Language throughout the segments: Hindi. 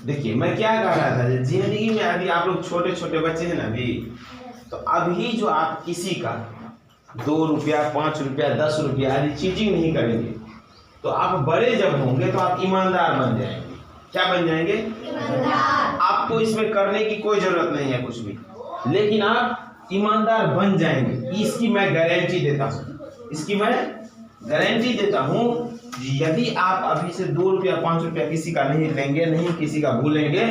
देखिए मैं क्या कह रहा था, जिंदगी में अभी आप लोग छोटे छोटे बच्चे हैं ना अभी, तो अभी जो आप किसी का 2 रुपया 5 रुपया 10 रुपया आदि चीटिंग नहीं करेंगे, तो आप बड़े जब होंगे तो आप ईमानदार बन जाएंगे। क्या बन जाएंगे? ईमानदार। आपको इसमें करने की कोई जरूरत नहीं है कुछ भी, लेकिन आप ईमानदार बन जाएंगे, इसकी मैं गारंटी देता हूँ। इसकी मैं गारंटी देता हूँ। यदि आप अभी से 2 रुपया 5 रुपया किसी का नहीं लेंगे, नहीं किसी का भूलेंगे,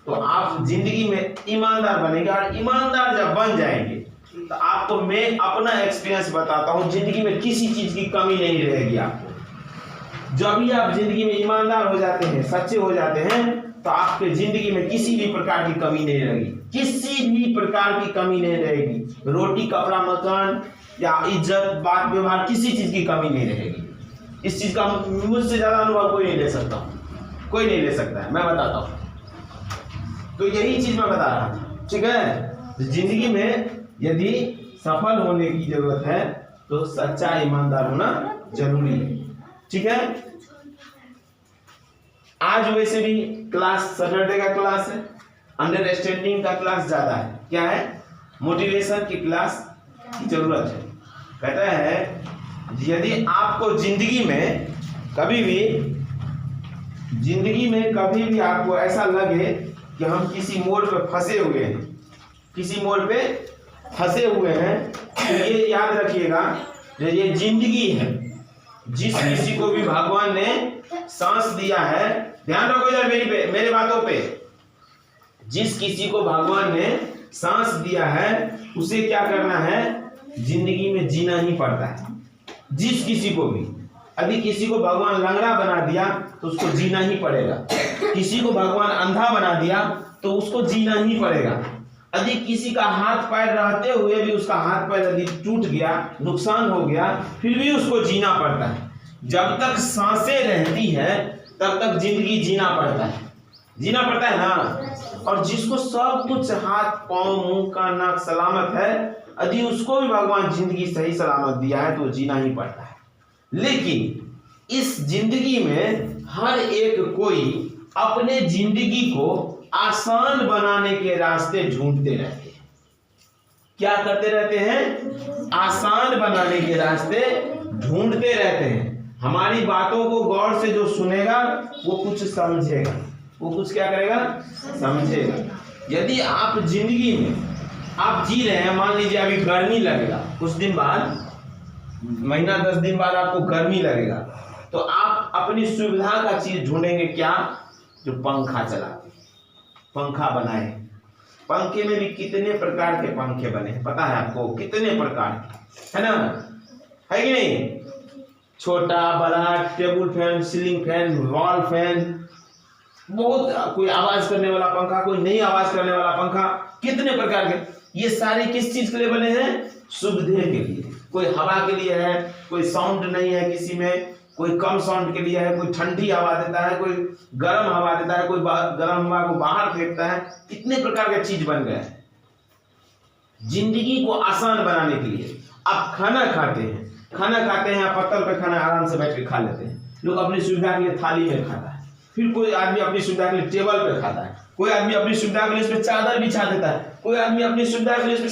तो आप जिंदगी में ईमानदार बनेंगे। और ईमानदार जब बन जाएंगे तो आपको मैं अपना एक्सपीरियंस बताता हूँ, जिंदगी में किसी चीज की कमी नहीं रहेगी आपको। जब भी आप जिंदगी में ईमानदार हो जाते हैं, सच्चे हो जाते हैं, तो आपके जिंदगी में किसी भी प्रकार की कमी नहीं रहेगी, किसी भी प्रकार की कमी नहीं रहेगी। रोटी कपड़ा मकान या इज्जत बात व्यवहार, किसी चीज की कमी नहीं रहेगी। इस चीज का मुझसे ज्यादा अनुभव कोई नहीं ले सकता, कोई नहीं ले सकता है, मैं बताता हूं। तो यही चीज मैं बता रहा हूं, ठीक है। जिंदगी में यदि सफल होने की जरूरत है तो सच्चा ईमानदार होना जरूरी है, ठीक है। आज वैसे भी क्लास सैटरडे का क्लास है, अंडरस्टैंडिंग का क्लास ज्यादा है। क्या है? मोटिवेशन की क्लास की जरूरत है। कहता है यदि आपको जिंदगी में कभी भी आपको ऐसा लगे कि हम किसी मोड़ पे फंसे हुए हैं, किसी मोड़ पे फंसे हुए हैं, तो ये याद रखिएगा ये जिंदगी है। जिस किसी को भी भगवान ने सांस दिया है, ध्यान रखो इधर मेरे बातों पे, जिस किसी को भगवान ने सांस दिया है उसे क्या करना है? जिंदगी में जीना ही पड़ता है। जिस किसी को भी, यदि किसी को भगवान लंगड़ा बना दिया तो उसको जीना ही पड़ेगा। किसी को भगवान अंधा बना दिया तो उसको जीना ही पड़ेगा। यदि किसी का हाथ पैर रहते हुए भी उसका हाथ पैर यदि टूट गया, नुकसान हो गया, फिर भी उसको जीना पड़ता है। जब तक सांसें रहती है तब तक जिंदगी जीना पड़ता है, जीना पड़ता है ना। और जिसको सब कुछ हाथ पांव मुंह कान नाक सलामत है, यदि उसको भी भगवान जिंदगी सही सलामत दिया है तो जीना ही पड़ता है। लेकिन इस जिंदगी में हर एक कोई अपने जिंदगी को आसान बनाने के रास्ते ढूंढते रहते हैं। क्या करते रहते हैं? आसान बनाने के रास्ते ढूंढते रहते हैं। हमारी बातों को गौर से जो सुनेगा वो कुछ समझेगा, वो कुछ क्या करेगा? समझेगा। यदि आप जिंदगी में आप जी रहे हैं, मान लीजिए अभी गर्मी लगेगा, कुछ दिन बाद, महीना 10 दिन बाद आपको गर्मी लगेगा, तो आप अपनी सुविधा का चीज ढूंढेंगे। क्या? जो पंखा चलाते, पंखा बनाए। पंखे में भी कितने प्रकार के पंखे बने हैं पता है आपको? कितने प्रकार के, है ना? है कि नहीं? छोटा बड़ा, table fan, ceiling fan, wall fan, बहुत, कोई आवाज करने वाला पंखा, कोई नहीं आवाज करने वाला पंखा, कितने प्रकार के। ये सारे किस चीज के लिए बने हैं? सुविधा के लिए। कोई हवा के लिए है, कोई साउंड नहीं है किसी में, कोई कम साउंड के लिए है, कोई ठंडी हवा देता है, कोई गर्म हवा देता है, कोई गर्म हवा को बाहर फेंकता है। कितने प्रकार के चीज बन गए हैं जिंदगी को आसान बनाने के लिए। आप खाना खाते हैं, आप पत्तल पे खाना आराम से बैठ के खा लेते हैं। लोग अपनी सुविधा के लिए थाली में खाता है, फिर कोई आदमी अपनी सुविधा के लिए टेबल पे खाता है, कोई आदमी अपनी सुविधा के लिए इसमें चादर बिछा देता है, कोई आदमी अपनी सुविधा के लिए इसमें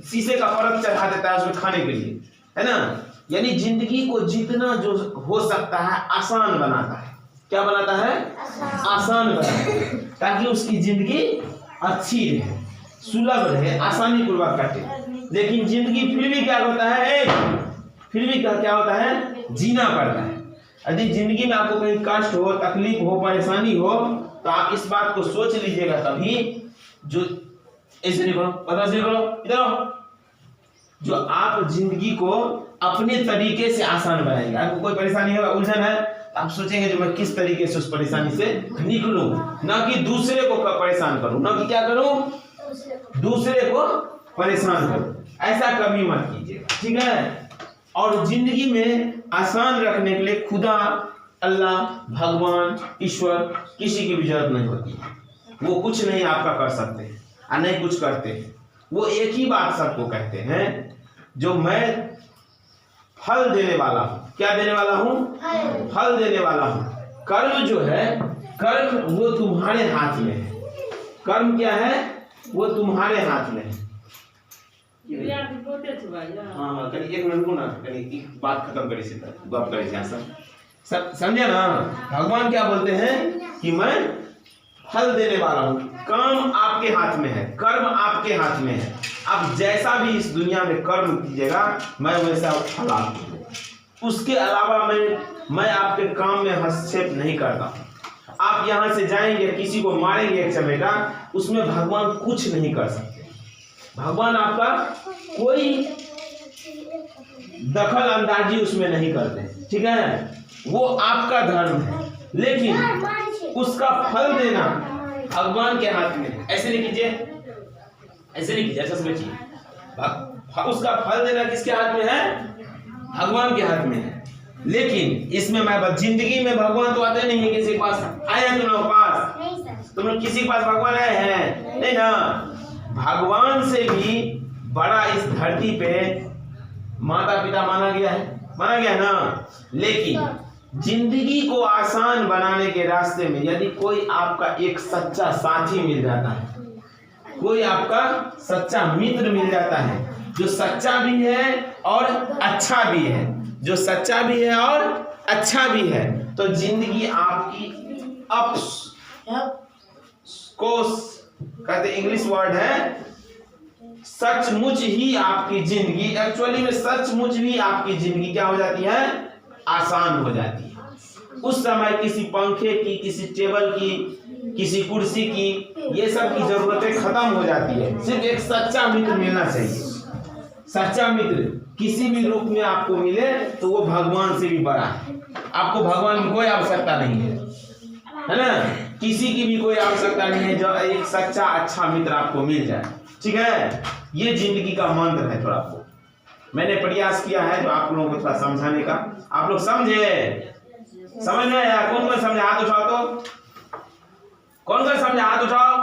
शीशे का परत चढ़ा देता है उसमें खाने के लिए, है ना। यानी जिंदगी को जितना जो हो सकता है आसान बनाता है। क्या बनाता है? आसान बनाता है, ताकि उसकी जिंदगी अच्छी रहे, सुलभ रहे, आसानी पूर्वक कटे। लेकिन जिंदगी फिर भी क्या होता है? फिर भी क्या होता है? जीना पड़ता है। यदि जिंदगी में आपको कहीं कष्ट हो, तकलीफ हो, परेशानी हो, तो आप इस बात को सोच लीजिएगा। तभी जो ऐसे नहीं करो, पता से करो, इधर जो आप जिंदगी को अपने तरीके से आसान बनाएंगे। आपको कोई परेशानी होगा, उलझन है, तो आप सोचेंगे जो मैं किस तरीके से उस परेशानी से निकलूं, ना कि दूसरे को परेशान करूं, ना कि क्या करूं? दूसरे को परेशान करूं। ऐसा कभी मत कीजिएगा, ठीक है। और जिंदगी में आसान रखने के लिए खुदा, अल्लाह, भगवान, ईश्वर, किसी की भी जरूरत नहीं होती। वो कुछ नहीं आपका कर सकते हैं और नहीं कुछ करते हैं। वो एक ही बात सबको कहते हैं, जो मैं फल देने वाला हूं। क्या देने वाला हूं? फल देने वाला हूं। कर्म जो है कर्म वो तुम्हारे हाथ में है। कर्म क्या है? वो तुम्हारे हाथ में है। हाँ कहीं एक मिनट को ना, कहीं बात खत्म करी से बात करी सब समझे ना। भगवान क्या बोलते हैं कि मैं फल देने वाला हूँ। काम आपके हाथ में है, कर्म आपके हाथ में है। आप जैसा भी इस दुनिया में कर्म कीजिएगा मैं वैसा फल आपको दूंगा। उसके अलावा मैं आपके काम में हस्तक्षेप नहीं करता। आप यहाँ से जाएंगे, किसी को मारेंगे एक समय का, उसमें भगवान कुछ नहीं कर सकते। भगवान आपका कोई दखल अंदाजी उसमें नहीं करते, ठीक है। वो आपका धर्म है, लेकिन उसका फल देना भगवान के हाथ में है। ऐसे नहीं कीजिए, ऐसे नहीं कीजिए, ऐसा समझिए। उसका फल देना किसके हाथ में है? भगवान के हाथ में है। लेकिन इसमें मैं जिंदगी में भगवान तो आते नहीं है। किसी के पास आए हैं तुम लोग पास? तुम लोग किसी के पास भगवान आए हैं? नहीं ना। भगवान से भी बड़ा इस धरती पे माता पिता माना गया है ना। लेकिन जिंदगी को आसान बनाने के रास्ते में यदि कोई आपका एक सच्चा साथी मिल जाता है, कोई आपका सच्चा मित्र मिल जाता है, जो सच्चा भी है और अच्छा भी है, जो सच्चा भी है और अच्छा भी है, तो जिंदगी आपकी कहते इंग्लिश वर्ड है, सचमुच ही आपकी जिंदगी, एक्चुअली में सचमुच ही आपकी जिंदगी क्या हो जाती है? आसान हो जाती है। उस समय किसी पंखे की, किसी टेबल की, किसी कुर्सी की, ये सब की जरूरतें खत्म हो जाती है। सिर्फ एक सच्चा मित्र मिलना चाहिए। सच्चा मित्र किसी भी रूप में आपको मिले तो वो भगवान से भी बड़ा है। आपको भगवान की कोई आवश्यकता नहीं है ना। किसी की भी कोई आवश्यकता नहीं है, जो एक सच्चा अच्छा मित्र आपको मिल जाए, ठीक है। ये जिंदगी का मंत्र है। थोड़ा मैंने प्रयास किया है जो आप लोगों को थोड़ा समझाने का। आप लोग समझे? समझ में आया? कौन कौन समझे? हाथ उठाओ। तो कौन कौन समझा? हाथ उठाओ।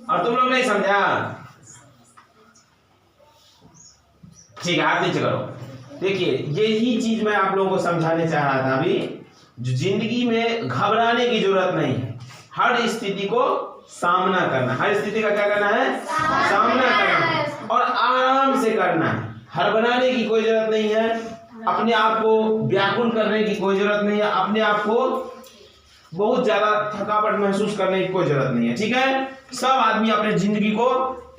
और तुम लोग नहीं समझा? ठीक है, हाथ नीचे करो। देखिए, यही चीज मैं आप लोगों को समझाने चाह रहा था अभी। जो जिंदगी में घबराने की जरूरत नहीं है। हर स्थिति को सामना करना, हर स्थिति का क्या करना है? सामना करना है और आराम से करना है। हड़बड़ाने की कोई जरूरत नहीं है। अपने आप को व्याकुल करने की कोई जरूरत नहीं है। अपने आप को बहुत ज्यादा थकावट महसूस करने की कोई जरूरत नहीं है, ठीक है। सब आदमी अपने जिंदगी को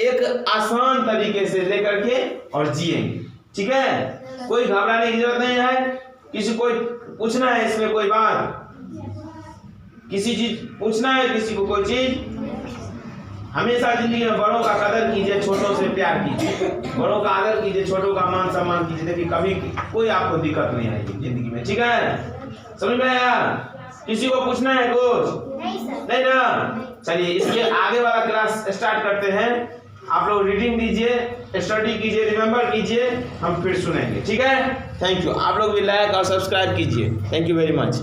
एक आसान तरीके से लेकर के और जिएंगे, ठीक है। कोई घबराने की जरूरत नहीं है। किसी को पूछना है इसमें कोई बात, किसी चीज पूछना है किसी को कोई चीज, हमेशा जिंदगी में बड़ों का कदर कीजिए, छोटों से प्यार कीजिए। बड़ों का आदर कीजिए, छोटों का मान सम्मान कीजिए। देखिए कभी कोई आपको दिक्कत नहीं आएगी जिंदगी में, ठीक है। समझ में आया? किसी को पूछना है कुछ? नहीं ना। चलिए इसके आगे वाला क्लास स्टार्ट करते हैं। आप लोग रीडिंग दीजिए, स्टडी कीजिए, रिमेम्बर कीजिए, हम फिर सुनेंगे, ठीक है। Thank you. आप लोग भी लाइक और सब्सक्राइब कीजिए। Thank you very much.